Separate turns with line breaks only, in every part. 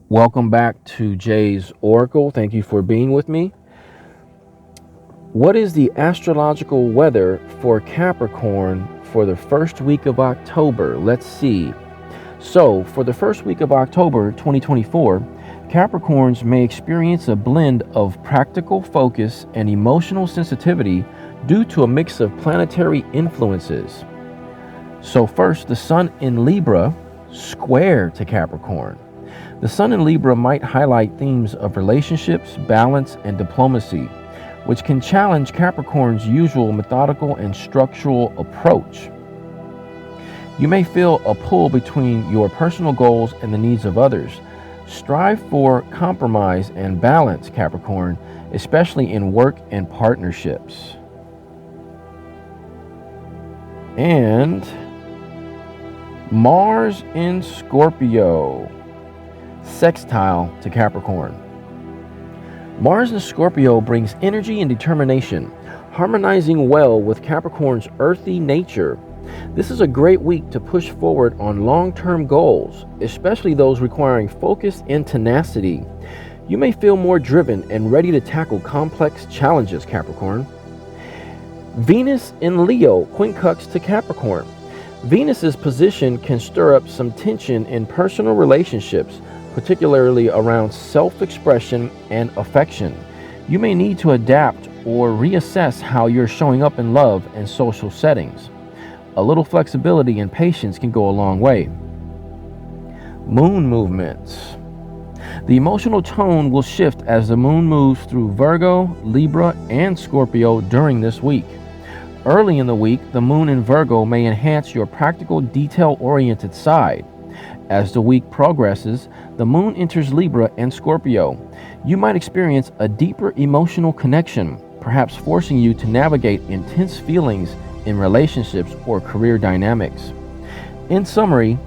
Welcome back to Jaze Oracle. Thank you for being with me. What is the astrological weather for Capricorn for the first week of October? Let's see. So, for the first week of October 2024, Capricorns may experience a blend of practical focus and emotional sensitivity due to a mix of planetary influences. So first, the Sun in Libra square to Capricorn. The Sun in Libra might highlight themes of relationships, balance, and diplomacy, which can challenge Capricorn's usual methodical and structural approach. You may feel a pull between your personal goals and the needs of others. Strive for compromise and balance, Capricorn, especially in work and partnerships. And Mars in Scorpio, sextile to Capricorn. Mars in Scorpio brings energy and determination, harmonizing well with Capricorn's earthy nature. This is a great week to push forward on long-term goals, especially those requiring focus and tenacity. You may feel more driven and ready to tackle complex challenges, Capricorn. Venus in Leo, quincux to Capricorn. Venus's position can stir up some tension in personal relationships, particularly around self-expression and affection. You may need to adapt or reassess how you're showing up in love and social settings. A little flexibility and patience can go a long way. Moon movements. The emotional tone will shift as the moon moves through Virgo, Libra, and Scorpio during this week. Early in the week, the moon in Virgo may enhance your practical, detail-oriented side. As the week progresses, the moon enters Libra and Scorpio. You might experience a deeper emotional connection, perhaps forcing you to navigate intense feelings in relationships or career dynamics. In summary,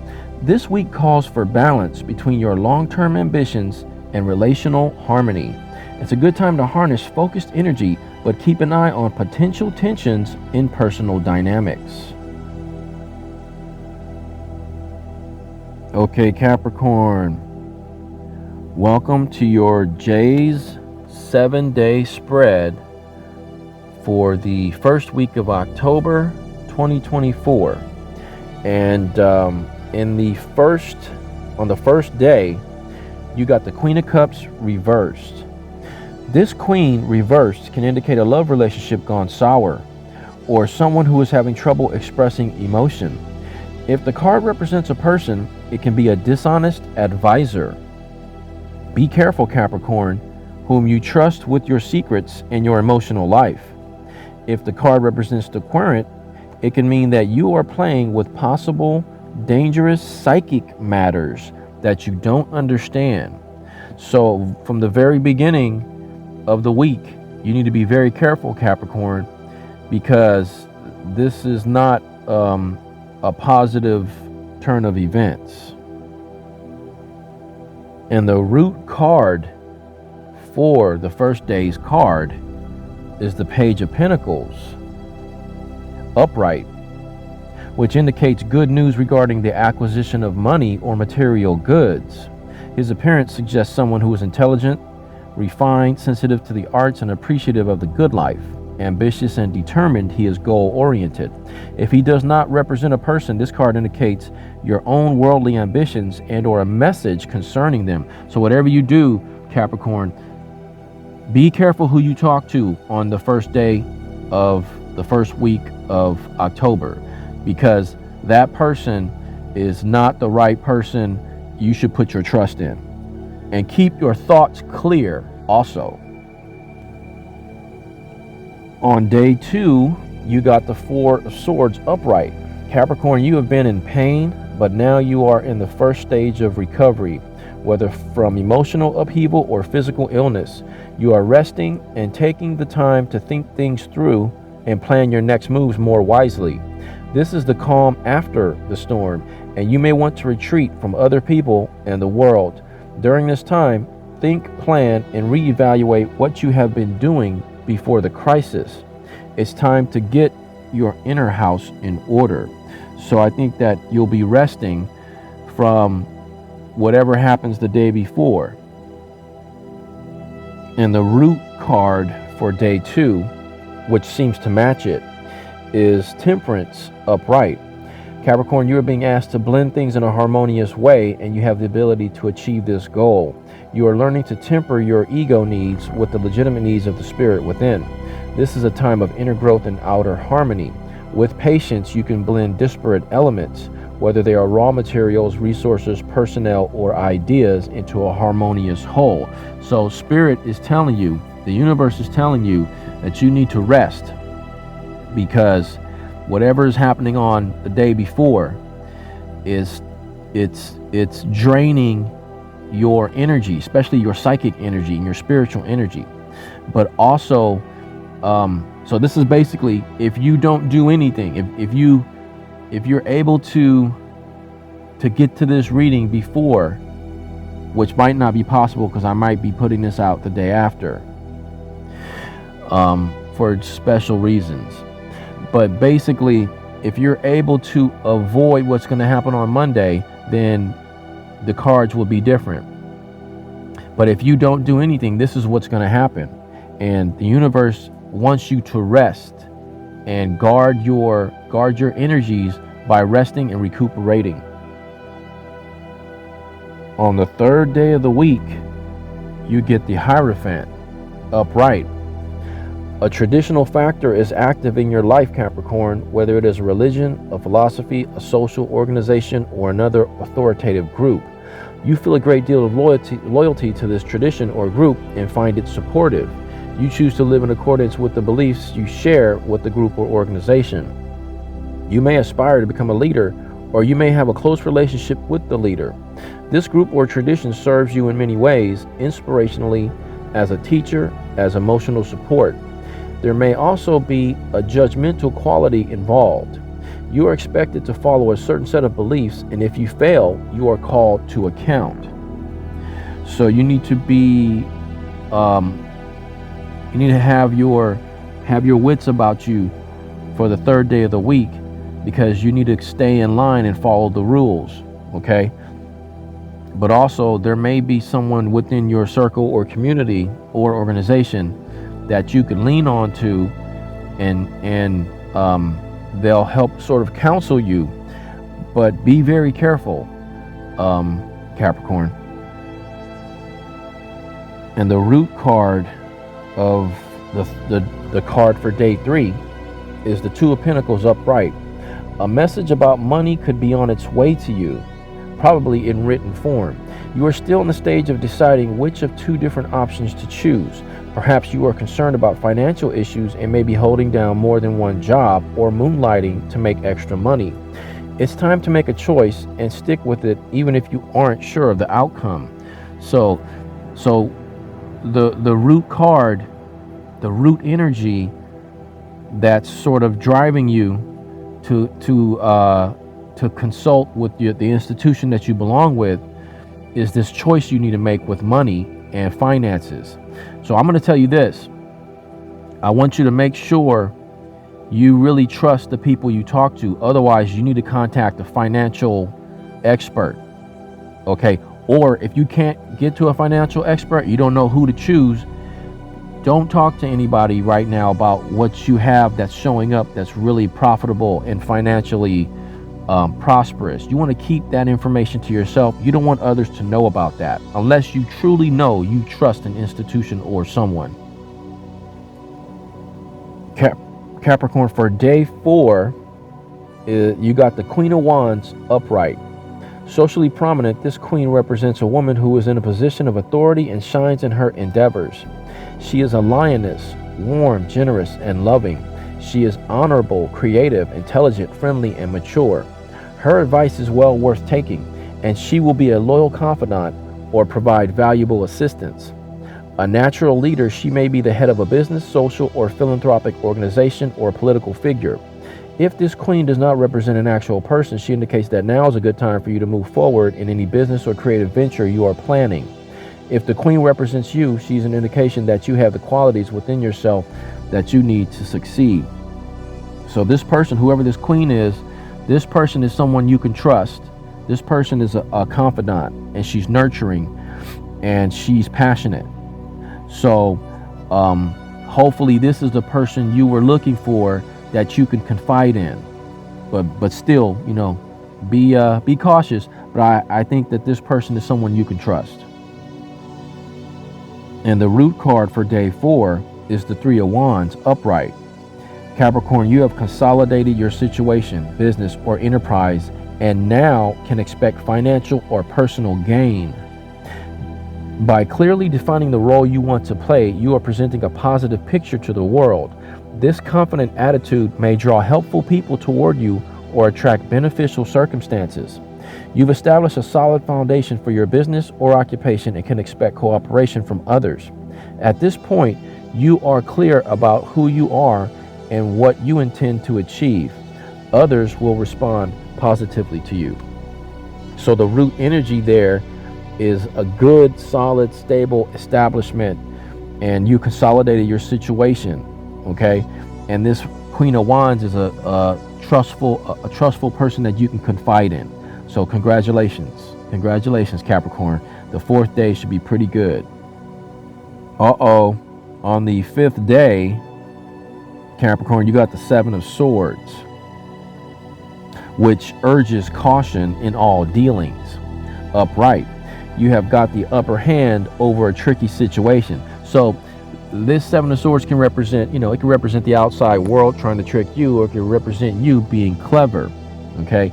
this week calls for balance between your long-term ambitions and relational harmony. It's a good time to harness focused energy, but keep an eye on potential tensions in personal dynamics. Okay, Capricorn, welcome to your Jaze 7-day spread for the first week of October 2024. And on the first day, you got the Queen of Cups reversed. This Queen reversed can indicate a love relationship gone sour or someone who is having trouble expressing emotion. If the card represents a person, it can be a dishonest advisor. Be careful, Capricorn, whom you trust with your secrets and your emotional life. If the card represents the Querent, it can mean that you are playing with possible dangerous psychic matters that you don't understand. So from the very beginning of the week, you need to be very careful, Capricorn, because this is not a positive turn of events. And the root card for the first day's card is the Page of Pentacles, upright, which indicates good news regarding the acquisition of money or material goods. His appearance suggests someone who is intelligent, refined, sensitive to the arts, and appreciative of the good life. Ambitious and determined, he is goal-oriented. If he does not represent a person, this card indicates your own worldly ambitions and or a message concerning them. So whatever you do, Capricorn, be careful who you talk to on the first day of the first week of October, because that person is not the right person you should put your trust in. And keep your thoughts clear also. On day 2, you got the Four of Swords upright. Capricorn, you have been in pain, but now you are in the first stage of recovery, whether from emotional upheaval or physical illness. You are resting and taking the time to think things through and plan your next moves more wisely. This is the calm after the storm, and you may want to retreat from other people and the world. During this time, think, plan, and reevaluate what you have been doing before the crisis. It's time to get your inner house in order. So I think that you'll be resting from whatever happens the day before. And the root card for day 2, which seems to match it, is Temperance upright. Capricorn, you are being asked to blend things in a harmonious way, and you have the ability to achieve this goal. You are learning to temper your ego needs with the legitimate needs of the spirit within. This is a time of inner growth and outer harmony. With patience, you can blend disparate elements, whether they are raw materials, resources, personnel, or ideas, into a harmonious whole. So Spirit is telling you, the universe is telling you that you need to rest, because whatever is happening on the day before it's draining your energy, especially your psychic energy and your spiritual energy. But also, so this is basically, if you don't do anything, if you're able to get to this reading before, which might not be possible because I might be putting this out the day after, for special reasons. But basically, if you're able to avoid what's going to happen on Monday, then the cards will be different. But if you don't do anything, this is what's going to happen. And the universe wants you to rest and guard your energies by resting and recuperating. On the 3rd day of the week, you get the Hierophant upright. A traditional factor is active in your life, Capricorn, whether it is a religion, a philosophy, a social organization, or another authoritative group. You feel a great deal of loyalty to this tradition or group and find it supportive. You choose to live in accordance with the beliefs you share with the group or organization. You may aspire to become a leader, or you may have a close relationship with the leader. This group or tradition serves you in many ways, inspirationally, as a teacher, as emotional support. There may also be a judgmental quality involved. You are expected to follow a certain set of beliefs, and if you fail, you are called to account. So you need to be, you need to have your wits about you for the 3rd day of the week, because you need to stay in line and follow the rules, okay? But also, there may be someone within your circle or community or organization that you can lean on to, and they'll help sort of counsel you. But be very careful, Capricorn. And the root card of the card for day 3 is the 2 of Pentacles upright. A message about money could be on its way to you, probably in written form. You are still in the stage of deciding which of 2 different options to choose. Perhaps you are concerned about financial issues and may be holding down more than one job or moonlighting to make extra money. It's time to make a choice and stick with it, even if you aren't sure of the outcome. So the root card, the root energy that's sort of driving you to consult with the institution that you belong with, is this choice you need to make with money and finances. So I'm going to tell you this. I want you to make sure you really trust the people you talk to. Otherwise, you need to contact a financial expert. Okay? Or if you can't get to a financial expert, you don't know who to choose, don't talk to anybody right now about what you have that's showing up that's really profitable and financially prosperous. You want to keep that information to yourself. You don't want others to know about that unless you truly know you trust an institution or someone. Capricorn, for day 4, you got the Queen of Wands upright. Socially prominent, this queen represents a woman who is in a position of authority and shines in her endeavors. She is a lioness, warm, generous, and loving. She is honorable, creative, intelligent, friendly, and mature. Her advice is well worth taking, and she will be a loyal confidant or provide valuable assistance. A natural leader, she may be the head of a business, social, or philanthropic organization or political figure. If this queen does not represent an actual person, she indicates that now is a good time for you to move forward in any business or creative venture you are planning. If the queen represents you, she's an indication that you have the qualities within yourself that you need to succeed. So this person, whoever this queen is, this person is someone you can trust. This person is a confidant, and she's nurturing, and she's passionate. So hopefully this is the person you were looking for that you can confide in. But still, be cautious. But I think that this person is someone you can trust. And the root card for day 4 is the 3 of Wands upright. Capricorn, you have consolidated your situation, business, or enterprise, and now can expect financial or personal gain. By clearly defining the role you want to play, you are presenting a positive picture to the world. This confident attitude may draw helpful people toward you or attract beneficial circumstances. You've established a solid foundation for your business or occupation and can expect cooperation from others. At this point, you are clear about who you are and what you intend to achieve. Others will respond positively to you. So the root energy there is a good, solid, stable establishment, and you consolidated your situation, okay? And this Queen of Wands is a trustful person that you can confide in. So congratulations, Capricorn. The 4th day should be pretty good. On the 5th day, Capricorn, you got the 7 of Swords, which urges caution in all dealings. Upright, you have got the upper hand over a tricky situation. So this 7 of Swords can represent, it can represent the outside world trying to trick you, or it can represent you being clever, okay?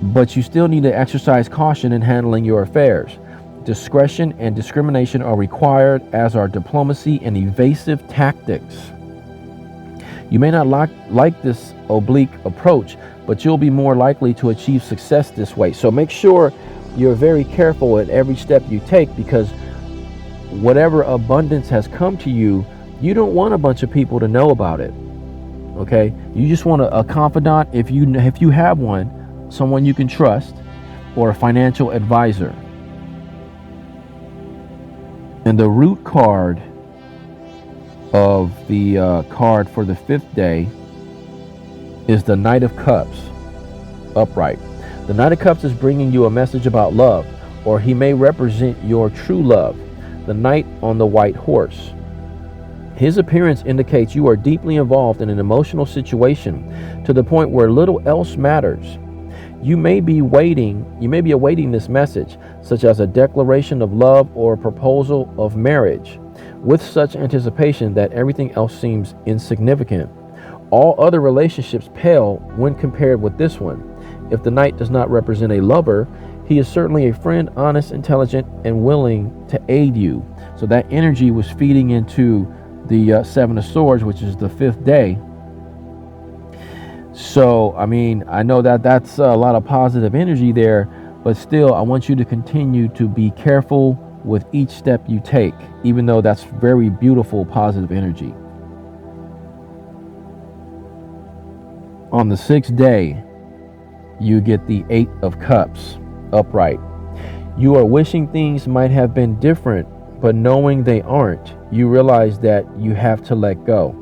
But you still need to exercise caution in handling your affairs. Discretion and discrimination are required, as are diplomacy and evasive tactics. You may not like this oblique approach, but you'll be more likely to achieve success this way. So make sure you're very careful at every step you take, because whatever abundance has come to you, you don't want a bunch of people to know about it. Okay? You just want a confidant, if you have one, someone you can trust, or a financial advisor. And the root card of the card for the 5th day is the Knight of Cups upright. The Knight of Cups is bringing you a message about love, or he may represent your true love. The Knight on the white horse. His appearance indicates you are deeply involved in an emotional situation to the point where little else matters. You may be awaiting this message, such as a declaration of love or a proposal of marriage, with such anticipation that everything else seems insignificant. All other relationships pale when compared with this one. If the Knight does not represent a lover, he is certainly a friend, honest, intelligent, and willing to aid you. So that energy was feeding into the 7 of Swords, which is the 5th day. So, I mean, I know that that's a lot of positive energy there, but still, I want you to continue to be careful with each step you take, even though that's very beautiful, positive energy. On the 6th day, you get the 8 of Cups upright. You are wishing things might have been different, but knowing they aren't, you realize that you have to let go.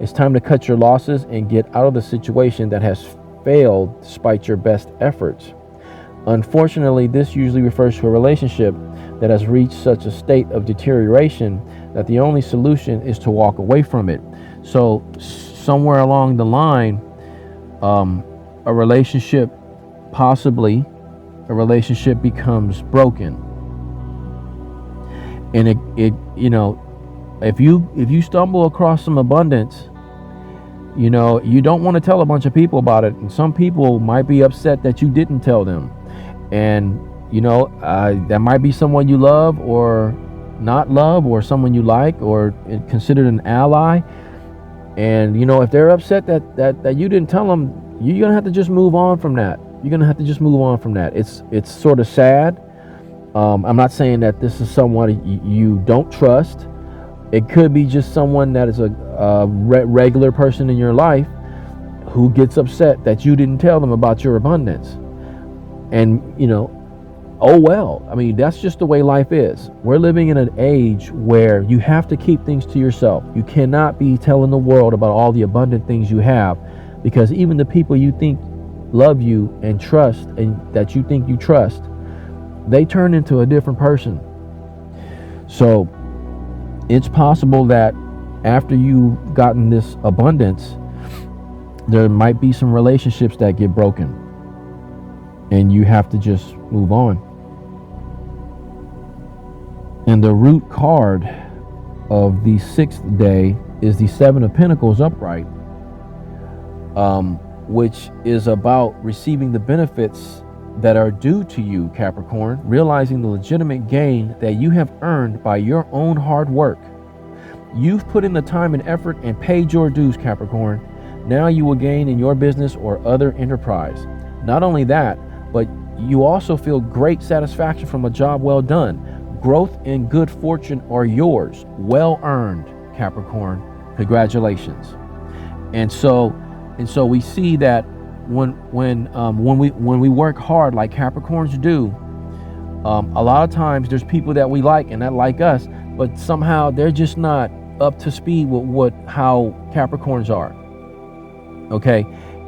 It's time to cut your losses and get out of the situation that has failed despite your best efforts. Unfortunately, this usually refers to a relationship that has reached such a state of deterioration that the only solution is to walk away from it. So somewhere along the line, a relationship becomes broken. And it if you stumble across some abundance, you don't want to tell a bunch of people about it. And some people might be upset that you didn't tell them. And, that might be someone you love or not love, or someone you like or considered an ally. And, if they're upset that you didn't tell them, you're going to have to just move on from that. It's sort of sad. I'm not saying that this is someone you don't trust. It could be just someone that is a regular person in your life who gets upset that you didn't tell them about your abundance. And, oh well. I mean, that's just the way life is. We're living in an age where you have to keep things to yourself. You cannot be telling the world about all the abundant things you have, because even the people you think love you and trust, and that you think you trust, they turn into a different person. So it's possible that after you've gotten this abundance, there might be some relationships that get broken and you have to just move on. And the root card of the 6th day is the 7 of Pentacles upright, which is about receiving the benefits that are due to you, Capricorn, realizing the legitimate gain that you have earned by your own hard work. You've put in the time and effort and paid your dues, Capricorn. Now you will gain in your business or other enterprise. Not only that, but you also feel great satisfaction from a job well done. Growth and good fortune are yours. Well earned, Capricorn. Congratulations. And so we see that when we work hard like Capricorns do, a lot of times there's people that we like and that like us, but somehow they're just not up to speed with how Capricorns are. Okay,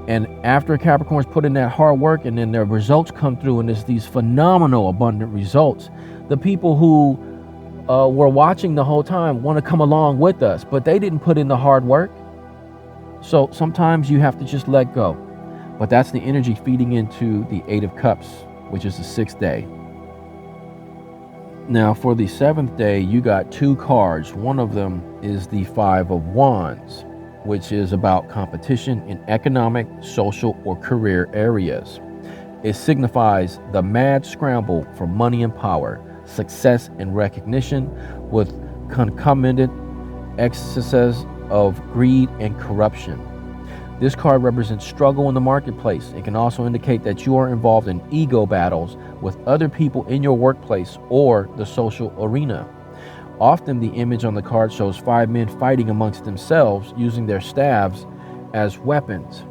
and after Capricorns put in that hard work and then their results come through and there's these phenomenal abundant results, the people who were watching the whole time want to come along with us, but they didn't put in the hard work. So sometimes you have to just let go. But that's the energy feeding into the 8 of Cups, which is the 6th day. Now for the 7th day, you got 2 cards. One of them is the 5 of Wands, which is about competition in economic, social, or career areas. It signifies the mad scramble for money and power, success and recognition, with concomitant excesses of greed and corruption. This card represents struggle in the marketplace. It can also indicate that you are involved in ego battles with other people in your workplace or the social arena. Often the image on the card shows 5 men fighting amongst themselves using their staves as weapons.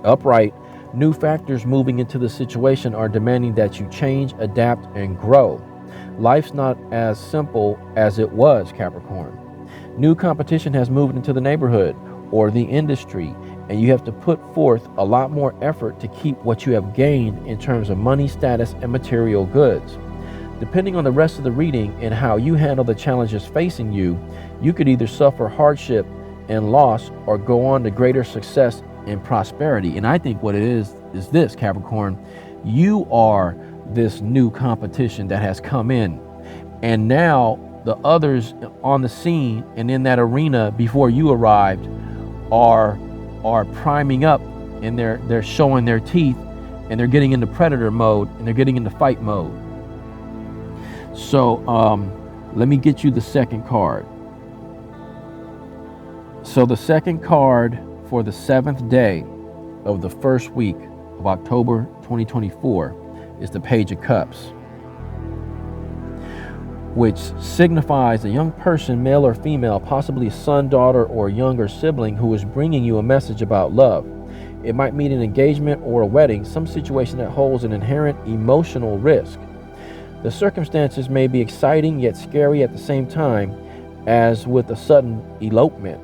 Upright, new factors moving into the situation are demanding that you change, adapt, and grow. Life's not as simple as it was, Capricorn. New competition has moved into the neighborhood or the industry, and you have to put forth a lot more effort to keep what you have gained in terms of money, status, and material goods. Depending on the rest of the reading and how you handle the challenges facing you, you could either suffer hardship and loss or go on to greater success and prosperity. And I think what it is this, Capricorn. You are this new competition that has come in, and now the others on the scene and in that arena before you arrived are priming up, and they're showing their teeth, and they're getting into predator mode, and they're getting into fight mode. So let me get you the second card. So the second card for the 7th day of the first week of October 2024 is the Page of Cups, which signifies a young person, male or female, possibly a son, daughter, or younger sibling, who is bringing you a message about love. It might mean an engagement or a wedding, some situation that holds an inherent emotional risk. The circumstances may be exciting yet scary at the same time, as with a sudden elopement.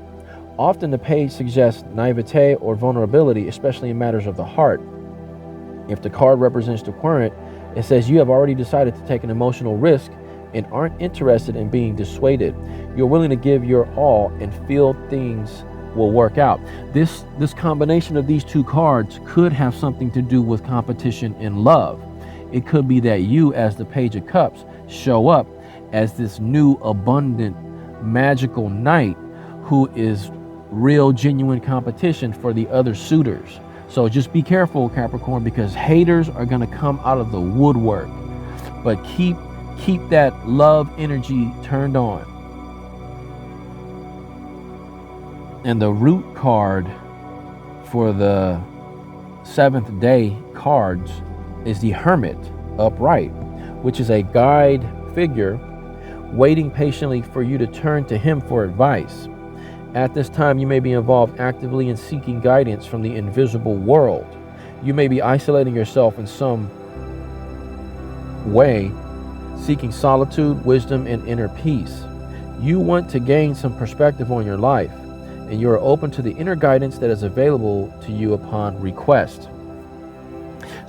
Often the page suggests naivete or vulnerability, especially in matters of the heart. If the card represents the Querent, it says you have already decided to take an emotional risk and aren't interested in being dissuaded. You're willing to give your all and feel things will work out. This combination of these 2 cards could have something to do with competition in love. It could be that you, as the Page of Cups, show up as this new, abundant, magical knight who is real, genuine competition for the other suitors. So just be careful, Capricorn, because haters are going to come out of the woodwork. But keep that love energy turned on. And the root card for the 7th day cards is the Hermit upright, which is a guide figure waiting patiently for you to turn to him for advice. At this time, you may be involved actively in seeking guidance from the invisible world. You may be isolating yourself in some way, seeking solitude, wisdom, and inner peace. You want to gain some perspective on your life, and you are open to the inner guidance that is available to you upon request.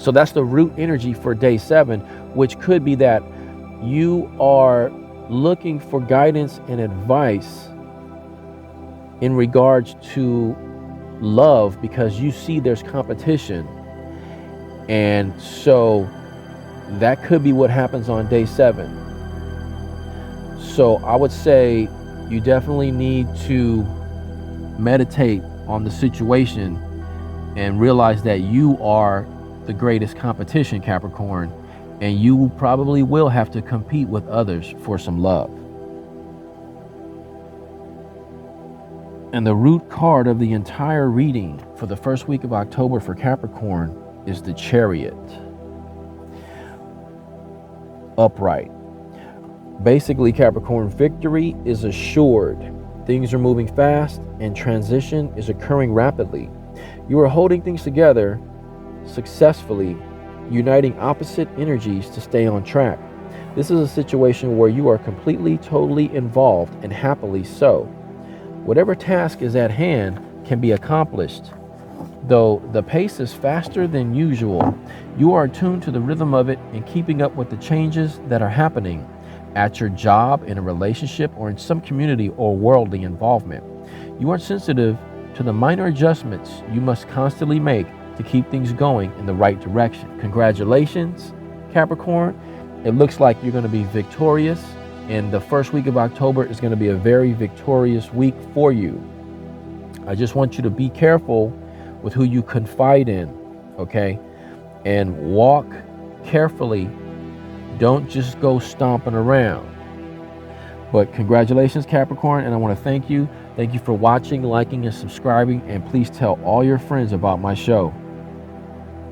So that's the root energy for day 7, which could be that you are looking for guidance and advice in regards to love because you see there's competition. And so that could be what happens on day 7. So I would say you definitely need to meditate on the situation and realize that you are the greatest competition, Capricorn, and you probably will have to compete with others for some love. And the root card of the entire reading for the first week of October for Capricorn is the Chariot. Upright. Basically, Capricorn, victory is assured. Things are moving fast and transition is occurring rapidly. You are holding things together successfully, uniting opposite energies to stay on track. This is a situation where you are completely, totally involved, and happily so. Whatever task is at hand can be accomplished. Though the pace is faster than usual, you are attuned to the rhythm of it and keeping up with the changes that are happening at your job, in a relationship, or in some community or worldly involvement. You are sensitive to the minor adjustments you must constantly make to keep things going in the right direction. Congratulations, Capricorn. It looks like you're going to be victorious, and the first week of October is going to be a very victorious week for you. I just want you to be careful with who you confide in, okay? And walk carefully. Don't just go stomping around. But congratulations, Capricorn, and I want to thank you. Thank you for watching, liking, and subscribing, and please tell all your friends about my show.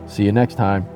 See you next time.